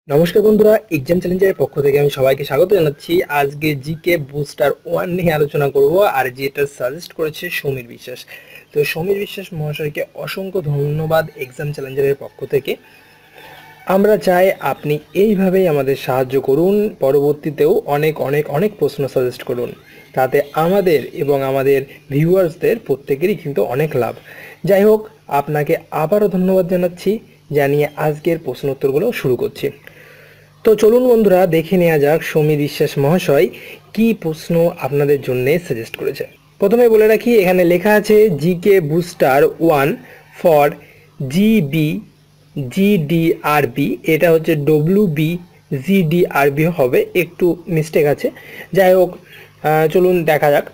নমস্কার বন্ধুরা, এক্সাম চ্যালেঞ্জের পক্ষ থেকে আমি সবাইকে স্বাগত জানাচ্ছি। আজকে জিকে বুস্টার 1 নিয়ে আলোচনা করব, আর যেটা সাজেস্ট করেছে সমীর বিশ্বাস। তো সমীর বিশ্বাস মহাশয়কে অসংখ্য ধন্যবাদ এক্সাম চ্যালেঞ্জের পক্ষ থেকে। আমরা চাই আপনি এইভাবেই আমাদের সাহায্য করুন, পরবর্তীতেও অনেক অনেক অনেক প্রশ্ন সাজেস্ট করুন, তাতে আমাদের এবং আমাদের ভিউয়ার্সদের প্রত্যেকেরই কিন্তু অনেক লাভ। যাই হোক, আপনাকে আবারও ধন্যবাদ জানাচ্ছি, জানিয়ে আজকের প্রশ্ন উত্তরগুলো শুরু করছি। তো চলুন বন্ধুরা, দেখে নেওয়া যাক সমীর বিশ্বাস মহাশয় কি প্রশ্ন আপনাদের জন্য সাজেস্ট করেছে। প্রথমে বলে রাখি, এখানে লেখা আছে জিকে বুস্টার 1 ফর জিবি জিডিআরবি। এটা হচ্ছে ডব্লিউবি জিডিআরবি হবে, একটু মিস্টেক আছে। যাই হোক, চলুন দেখা যাক।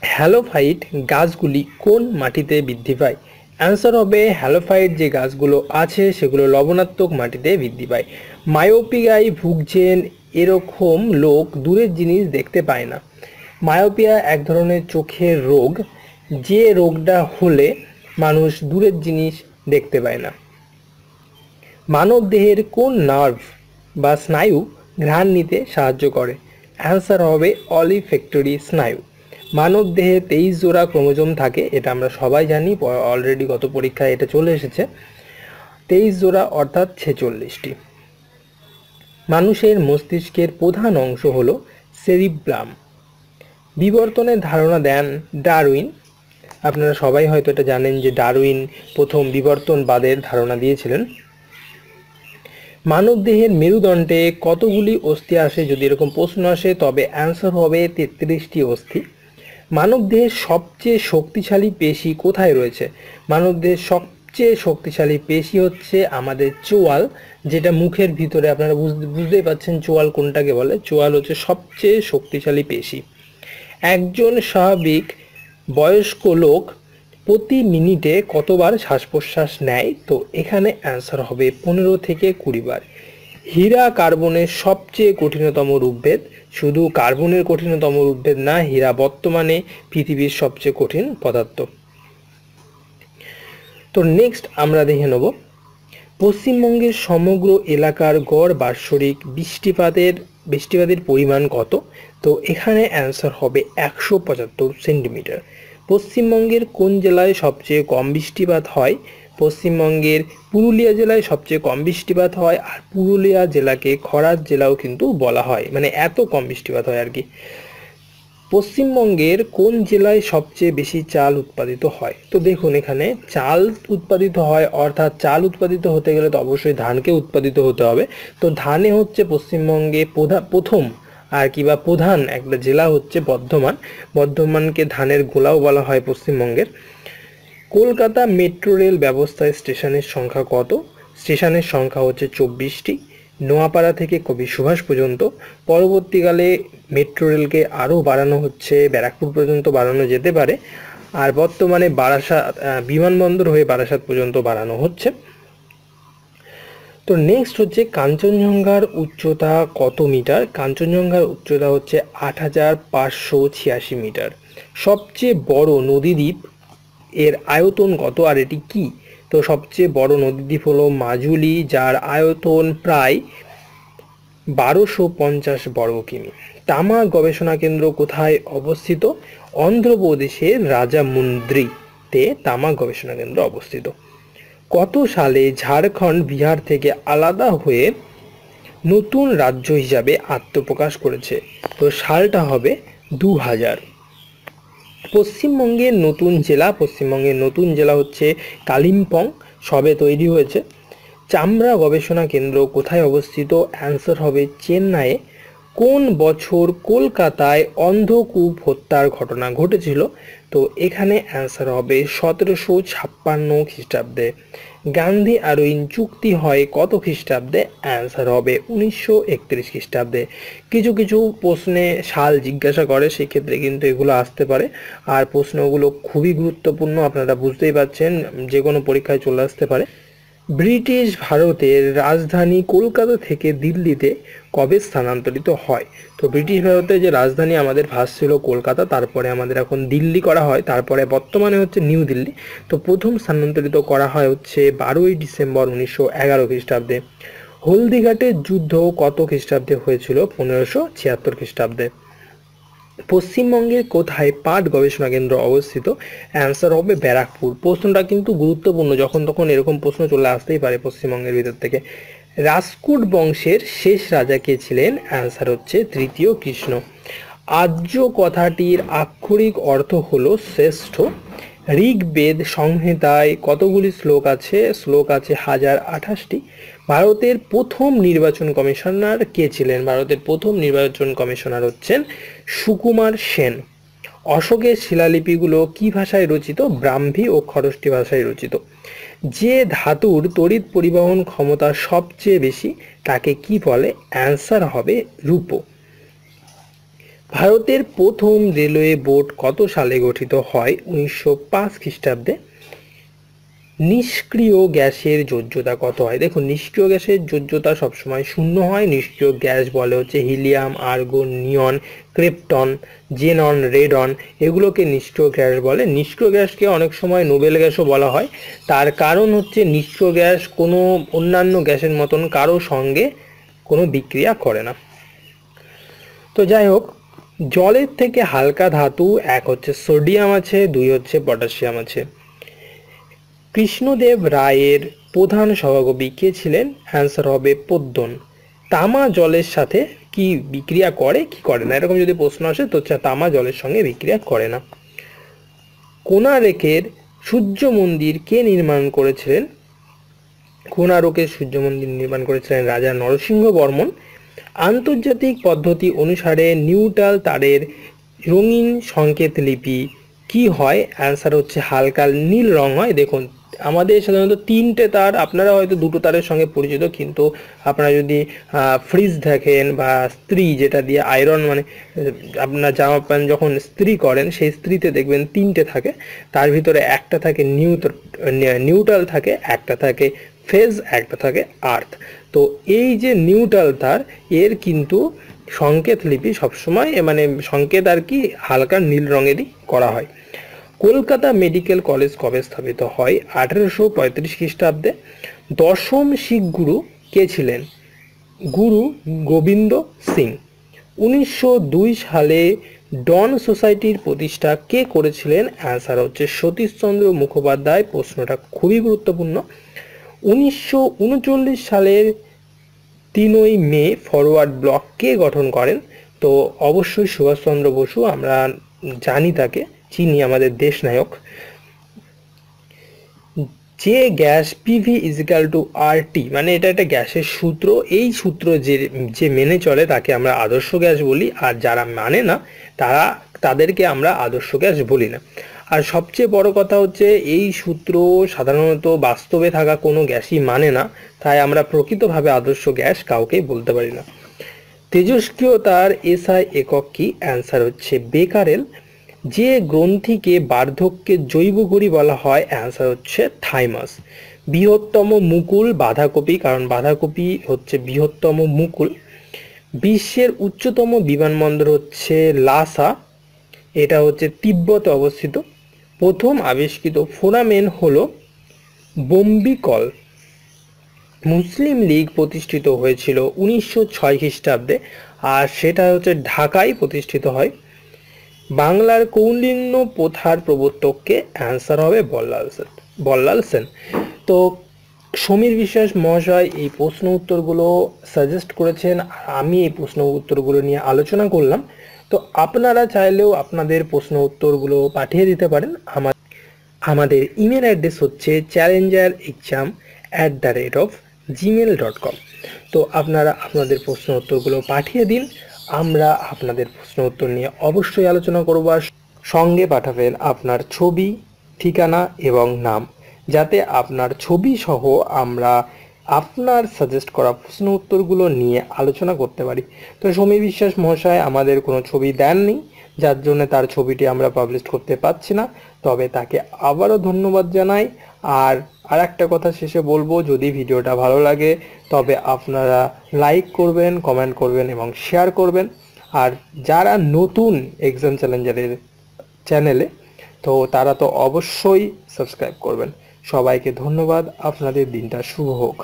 হ্যালোফাইট গাছগুলি কোন মাটিতে বৃদ্ধি পায়? অ্যান্সার হবে হ্যালোফাইট যে গাছগুলো আছে সেগুলো লবণাত্মক মাটিতে বৃদ্ধি পায়। মায়োপিয়ায় ভুগছেন এরকম লোক দূরের জিনিস দেখতে পায় না। মায়োপিয়া এক ধরনের চোখের রোগ, যে রোগটা হলে মানুষ দূরের জিনিস দেখতে পায় না। মানব দেহের কোন নার্ভ বা স্নায়ু ঘ্রাণ নিতে সাহায্য করে? অ্যান্সার হবে অলিফ্যাক্টরি স্নায়ু। মানব দেহে 23 জোড়া ক্রোমোজোম থাকে, এটা আমরা সবাই জানি, অলরেডি গত পরীক্ষায় এটা চলে এসেছে। 23 জোড়া অর্থাৎ 46টি। মানুষের মস্তিষ্কের প্রধান অংশ হলো সেরিব্রাম। বিবর্তনের ধারণা দেন ডারউইন। আপনারা সবাই হয়তো এটা জানেন যে ডারউইন প্রথম বিবর্তনবাদের ধারণা দিয়েছিলেন। মানবদেহের মেরুদণ্ডে কতগুলি অস্থি আসে যদি এরকম প্রশ্ন আসে, তবে অ্যান্সার হবে 33টি অস্থি। মানবদেহের সবচেয়ে শক্তিশালী পেশি কোথায় রয়েছে? মানবদেহের সবচেয়ে শক্তিশালী পেশি হচ্ছে আমাদের চোয়াল, যেটা মুখের ভিতরে। আপনারা বুঝতেই পাচ্ছেন চোয়াল কোনটাকে বলে। চোয়াল হচ্ছে সবচেয়ে শক্তিশালী পেশি। একজন স্বাভাবিক বয়স্ক লোক প্রতি মিনিটে কতবার শ্বাস প্রশ্বাস নেয়? তো এখানে অ্যান্সার হবে 15 থেকে 20 বার। হীরা কার্বনের সবচেয়ে কঠিনতম রূপভেদ। শুধু কার্বনের কঠিনতম রূপভেদ না, হীরা বর্তমানে পৃথিবীর সবচেয়ে কঠিন পদার্থ। তো নেক্সট আমরা দেখে নেব, পশ্চিমবঙ্গের সমগ্র এলাকার গড় বার্ষিক বৃষ্টিপাতের পরিমাণ কত? তো এখানে অ্যান্সার হবে 175 সেন্টিমিটার। পশ্চিমবঙ্গের কোন জেলায় সবচেয়ে কম বৃষ্টিপাত হয়? পশ্চিমবঙ্গের পুরুলিয়া জেলায় সবচেয়ে কম বৃষ্টিপাত হয়, আর পুরুলিয়া জেলাকে খরার জেলাও কিন্তু বলা হয়, মানে এত কম বৃষ্টিপাত হয় আর কি। পশ্চিমবঙ্গের কোন জেলায় সবচেয়ে বেশি চাল উৎপাদিত হয়? তো দেখুন, এখানে চাল উৎপাদিত হয়, অর্থাৎ চাল উৎপাদিত হতে গেলে তো অবশ্যই ধানকে উৎপাদিত হতে হবে। তো ধানে হচ্ছে পশ্চিমবঙ্গে প্রথম আর কি বা প্রধান একটা জেলা হচ্ছে বর্ধমান। বর্ধমানকে ধানের গোলাও বলা হয় পশ্চিমবঙ্গের। কলকাতা মেট্রো রেল ব্যবস্থায় স্টেশনের সংখ্যা কত? স্টেশনের সংখ্যা হচ্ছে 24টি, নোয়াপাড়া থেকে কবি সুভাষ পর্যন্ত। পরবর্তীকালে মেট্রো রেলকে আরও বাড়ানো হচ্ছে, ব্যারাকপুর পর্যন্ত বাড়ানো যেতে পারে, আর বর্তমানে বারাসাত বিমানবন্দর হয়ে বারাসাত পর্যন্ত বাড়ানো হচ্ছে। তো নেক্সট হচ্ছে কাঞ্চনজঙ্ঘার উচ্চতা কত মিটার? কাঞ্চনজঙ্ঘার উচ্চতা হচ্ছে 8586 মিটার। সবচেয়ে বড় নদীদ্বীপ এর আয়তন কত, আর এটি কি? তো সবচেয়ে বড় নদীদ্বীপ হলো মাজুলি, যার আয়তন প্রায় 1250 বর্গ কিমি। তামা গবেষণা কেন্দ্র কোথায় অবস্থিত? অন্ধ্রপ্রদেশের রাজামুন্দ্রিতে তামা গবেষণা কেন্দ্র অবস্থিত। কত সালে ঝাড়খণ্ড বিহার থেকে আলাদা হয়ে নতুন রাজ্য হিসাবে আত্মপ্রকাশ করেছে? তো সালটা হবে 2000। পশ্চিমবঙ্গের নতুন জেলা হচ্ছে কালিম্পং, সবে তৈরি হয়েছে। চামড়া গবেষণা কেন্দ্র কোথায় অবস্থিত? অ্যান্সার হবে চেন্নাইয়ে। কোন বছর কলকাতায় অন্ধকূপ হত্যার ঘটনা ঘটেছিল? তো এখানে অ্যান্সার হবে 1756 খ্রিস্টাব্দে। গান্ধী আরউইন চুক্তি হয় কত খ্রিস্টাব্দে? অ্যান্সার হবে 1931 খ্রিস্টাব্দে। কিছু কিছু প্রশ্নে সাল জিজ্ঞাসা করে, সেক্ষেত্রে কিন্তু এগুলো আসতে পারে, আর প্রশ্নগুলো খুবই গুরুত্বপূর্ণ, আপনারা বুঝতেই পারছেন, যে কোনো পরীক্ষায় চলে আসতে পারে। ব্রিটিশ ভারতের রাজধানী কলকাতা থেকে দিল্লিতে কবে স্থানান্তরিত হয়? তো ব্রিটিশ ভারতের যে রাজধানী আমাদের ফার্স্ট ছিল কলকাতা, তারপরে আমাদের এখন দিল্লি করা হয়, তারপরে বর্তমানে হচ্ছে নিউ দিল্লি। তো প্রথম স্থানান্তরিত করা হয় হচ্ছে 12ই ডিসেম্বর 1911 খ্রিস্টাব্দে। হলদিঘাটের যুদ্ধ কত খ্রিস্টাব্দে হয়েছিল? 1576 খ্রিস্টাব্দে। পশ্চিমবঙ্গের কোথায় পাট গবেষণা কেন্দ্র অবস্থিত? অ্যান্সার হবে ব্যারাকপুর। প্রশ্নটা কিন্তু গুরুত্বপূর্ণ, যখন তখন এরকম প্রশ্ন চলে আসতেই পারে পশ্চিমবঙ্গের ভিতর থেকে। রাজকুট বংশের শেষ রাজা কে ছিলেন? অ্যান্সার হচ্ছে তৃতীয় কৃষ্ণ। আর্য কথাটির আক্ষরিক অর্থ হলো শ্রেষ্ঠ। ঋগ্বেদ সংহিতায় কতগুলি শ্লোক আছে? শ্লোক আছে 1028টি। ভারতের প্রথম নির্বাচন কমিশনার কে ছিলেন? ভারতের প্রথম নির্বাচন কমিশনার হচ্ছেন সুকুমার সেন। অশোকের শিলালিপিগুলো কি ভাষায় রচিত? ব্রাহ্মী ও খরষ্টি ভাষায় রচিত। যে ধাতুর তড়িৎ পরিবহন ক্ষমতা সবচেয়ে বেশি তাকে কি বলে? অ্যান্সার হবে রূপো। ভারতের প্রথম রেলওয়ে বোর্ড কত সালে গঠিত হয়? 1905 খ্রিস্টাব্দে। নিষ্ক্রিয় গ্যাসের যোজ্যতা কত হয়? দেখুন, নিষ্ক্রিয় গ্যাসের যোজ্যতা সবসময় শূন্য হয়। নিষ্ক্রিয় গ্যাস বলে হচ্ছে হিলিয়াম, আর্গন, নিয়ন, ক্রিপ্টন, জেনন, রেডন, এগুলোকে নিষ্ক্রিয় গ্যাস বলে। নিষ্ক্রিয় গ্যাসকে অনেক সময় নোবেল গ্যাসও বলা হয়। তার কারণ হচ্ছে নিষ্ক্রিয় গ্যাস কোনো অন্যান্য গ্যাসের মতন কারো সঙ্গে কোনো বিক্রিয়া করে না। তো যাই হোক, জলের থেকে হালকা ধাতু এক হচ্ছে সোডিয়াম আছে, দুই হচ্ছে পটাশিয়াম আছে। কৃষ্ণদেব রায়ের প্রধান সভাকবি কে ছিলেন? অ্যান্সার হবে পোদ্দন। তামা জলের সাথে কি বিক্রিয়া করে কি করে না, এরকম যদি প্রশ্ন আসে তো তামা জলের সঙ্গে বিক্রিয়া করে না। কোণারকের সূর্য মন্দির কে নির্মাণ করেছিলেন? কোণারকের সূর্য মন্দির নির্মাণ করেছিলেন রাজা নরসিংহ বর্মন। আন্তর্জাতিক পদ্ধতি অনুসারে নিউট্রাল তারের রঙিন সংকেত লিপি কি হয়? অ্যান্সার হচ্ছে হালকা নীল রং হয়। দেখুন, আমাদের সাধারণত তিনটে তার, আপনারা হয়তো দুটো তারের সঙ্গে পরিচিত, কিন্তু আপনারা যদি ফ্রিজ দেখেন বা স্ত্রী যেটা দিয়ে আয়রন, মানে আপনার জামা প্যান্ট যখন স্ত্রী করেন সেই স্ত্রীতে দেখবেন তিনটে থাকে। তার ভিতরে একটা থাকে নিউট্রাল থাকে, একটা থাকে ফেজ, একটা থাকে আর্থ। তো এই যে নিউট্রাল তার, এর কিন্তু সংকেত লিপি সবসময়, মানে সংকেত আর কি হালকা নীল রঙেরই করা হয়। কলকাতা মেডিকেল কলেজ কবে স্থাপিত হয়? 1835 খ্রিস্টাব্দে। দশম শিখ গুরু কে ছিলেন? গুরু গোবিন্দ সিং। 1902 সালে ডন সোসাইটির প্রতিষ্ঠা কে করেছিলেন? অ্যান্সার হচ্ছে সতীশচন্দ্র মুখোপাধ্যায়। প্রশ্নটা খুবই গুরুত্বপূর্ণ। 1939 সালের 3ই মে ফরওয়ার্ড ব্লক কে গঠন করেন? তো অবশ্যই সুভাষচন্দ্র বসু, আমরা জানি তাকে, চিনি, আমাদের দেশ নায়ক। যে গ্যাস পিভি ইজিক্যাল টু আর টি, মানে এটা একটা গ্যাসের সূত্র, এই সূত্র যে মেনে চলে তাকে আমরা আদর্শ গ্যাস বলি, আর যারা মানে না তাদেরকে আমরা আদর্শ গ্যাস বলি না। আর সবচেয়ে বড় কথা হচ্ছে এই সূত্র সাধারণত বাস্তবে থাকা কোনো গ্যাসই মানে না, তাই আমরা প্রকৃতভাবে আদর্শ গ্যাস কাউকেই বলতে পারি না। তেজস্ক্রিয়তার এসআই একক কি? অ্যান্সার হচ্ছে বেকারেল। যে গ্রন্থিকে বার্ধক্যের জৈব ঘড়ি বলা হয়? অ্যান্সার হচ্ছে থাইমাস। বৃহত্তম মুকুল বাঁধাকপি, কারণ বাঁধাকপি হচ্ছে বৃহত্তম মুকুল। বিশ্বের উচ্চতম বিমানবন্দর হচ্ছে লাসা, এটা হচ্ছে তিব্বতে অবস্থিত। প্রথম আবিষ্কৃত ফোরামেন হলো বোম্বিকল। মুসলিম লীগ প্রতিষ্ঠিত হয়েছিল 1906 খ্রিস্টাব্দে, আর সেটা হচ্ছে ঢাকায় প্রতিষ্ঠিত হয়। বাংলার কৌলিন্য প্রথার প্রবর্তককে? অ্যান্সার হবে বল্লাল সেন। তো সমীর বিশ্বাস মহাশয় এই প্রশ্ন উত্তরগুলো সাজেস্ট করেছেন, আর আমি এই প্রশ্ন উত্তরগুলো নিয়ে আলোচনা করলাম। তো আপনারা চাইলেও আপনাদের প্রশ্ন উত্তরগুলো পাঠিয়ে দিতে পারেন। আমাদের ইমেল অ্যাড্রেস হচ্ছে challenger@gmail.com। তো আপনারা আপনাদের প্রশ্ন উত্তরগুলো পাঠিয়ে দিন, আমরা আপনাদের প্রশ্ন উত্তর নিয়ে অবশ্যই আলোচনা করব। আর সঙ্গে পাঠাবেন আপনার ছবি, ঠিকানা এবং নাম, যাতে আপনার ছবি সহ আমরা আপনার সাজেস্ট করা প্রশ্ন উত্তরগুলো নিয়ে আলোচনা করতে পারি। তো সমীর বিশ্বাস মহাশয় আমাদের কোনো ছবি দেননি, যার জন্য তার ছবিটি আমরা পাবলিশ করতে পারছি না, তবে তাকে আবারও ধন্যবাদ জানাই। আর একটা কথা শেষে বলবো, যদি ভিডিওটা ভালো লাগে তবে আপনারা লাইক করবেন, কমেন্ট করবেন এবং শেয়ার করবেন। আর যারা নতুন এক্সাম চ্যালেঞ্জারের চ্যানেলে, তো তারা তো অবশ্যই সাবস্ক্রাইব করবেন। সবাইকে ধন্যবাদ, আপনাদের দিনটা শুভ হোক।